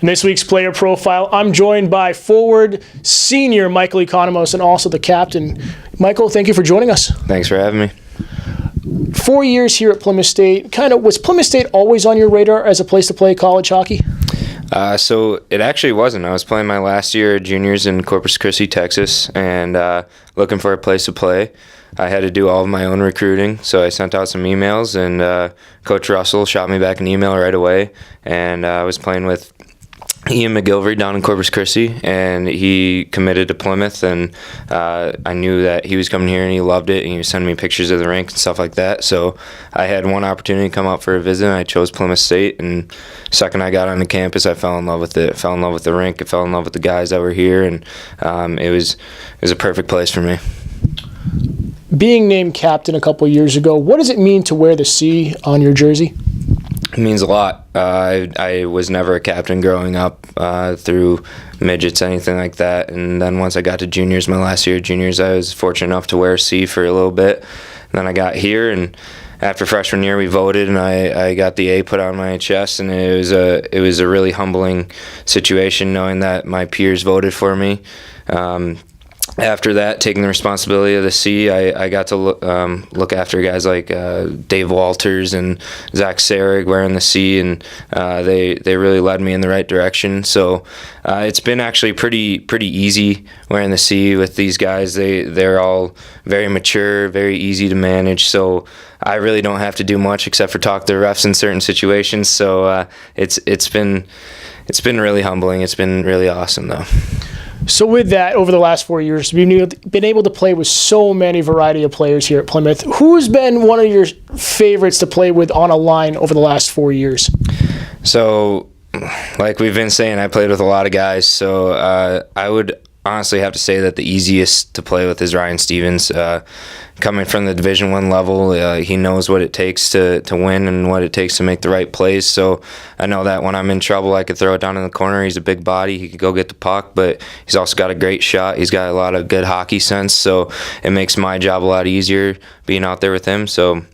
In this week's player profile, I'm joined by forward senior Michael Economos and also the captain. Michael, thank you for joining us. Thanks for having me. 4 years here at Plymouth State. Was Plymouth State always on your radar as a place to play college hockey? So it actually wasn't. I was playing my last year at juniors in Corpus Christi, Texas, and looking for a place to play. I had to do all of my own recruiting, so I sent out some emails, and Coach Russell shot me back an email right away, and I was playing with Ian McGilvery down in Corpus Christi, and he committed to Plymouth, and I knew that he was coming here and he loved it, and he was sending me pictures of the rink and stuff like that. So I had one opportunity to come out for a visit, and I chose Plymouth State. And second I got on the campus, I fell in love with it. Fell in love with the rink. I fell in love with the guys that were here, and it was a perfect place for me. Being named captain a couple of years ago, what does it mean to wear the C on your jersey? It means a lot. I was never a captain growing up through midgets, anything like that. And then once I got to juniors, my last year of juniors, I was fortunate enough to wear a C for a little bit. And then I got here, and after freshman year, we voted, and I got the A put on my chest, and it was a really humbling situation knowing that my peers voted for me. After that, taking the responsibility of the C, I got to look after guys like Dave Walters and Zach Sarig wearing the C, and they really led me in the right direction. So it's been actually pretty easy wearing the C with these guys. They're all very mature, very easy to manage. So I really don't have to do much except for talk to the refs in certain situations. So it's been really humbling. It's been really awesome though. So with that, over the last 4 years, we've been able to play with so many variety of players here at Plymouth. Who's been one of your favorites to play with on a line over the last 4 years? So, like we've been saying, I played with a lot of guys. So I would honestly have to say that the easiest to play with is Ryan Stevens. Coming from the Division I level, he knows what it takes to win and what it takes to make the right plays. So I know that when I'm in trouble, I could throw it down in the corner. He's a big body. He could go get the puck, but he's also got a great shot. He's got a lot of good hockey sense, so it makes my job a lot easier being out there with him. So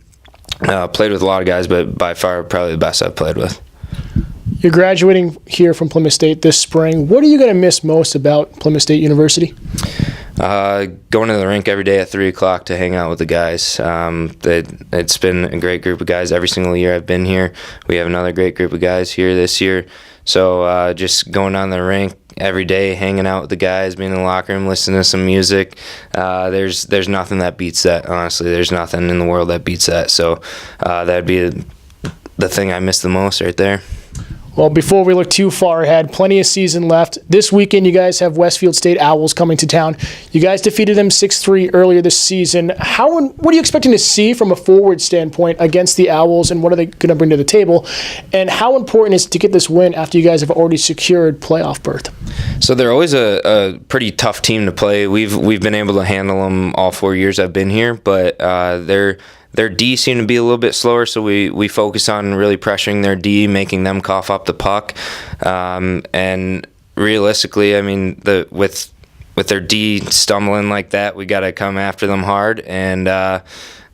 played with a lot of guys, but by far probably the best I've played with. You're graduating here from Plymouth State this spring. What are you going to miss most about Plymouth State University? Going to the rink every day at 3 o'clock to hang out with the guys. It's been a great group of guys every single year I've been here. We have another great group of guys here this year. So just going down the rink every day, hanging out with the guys, being in the locker room, listening to some music. There's nothing that beats that, honestly. There's nothing in the world that beats that. So that'd be the thing I miss the most right there. Well, before we look too far ahead, plenty of season left. This weekend, you guys have Westfield State Owls coming to town. You guys defeated them 6-3 earlier this season. What are you expecting to see from a forward standpoint against the Owls, and what are they going to bring to the table? And how important is it to get this win after you guys have already secured playoff berth? So they're always a pretty tough team to play. We've been able to handle them all 4 years I've been here, but their D seem to be a little bit slower, so we focus on really pressuring their D, making them cough up the puck. And realistically, I mean, with their D stumbling like that, we got to come after them hard, and a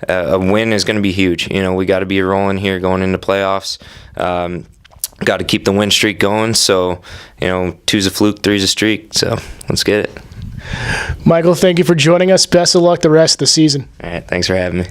win is going to be huge. You know, we got to be rolling here going into playoffs. Got to keep the win streak going. So, 2's a fluke, 3's a streak. So let's get it. Michael, thank you for joining us. Best of luck the rest of the season. All right, thanks for having me.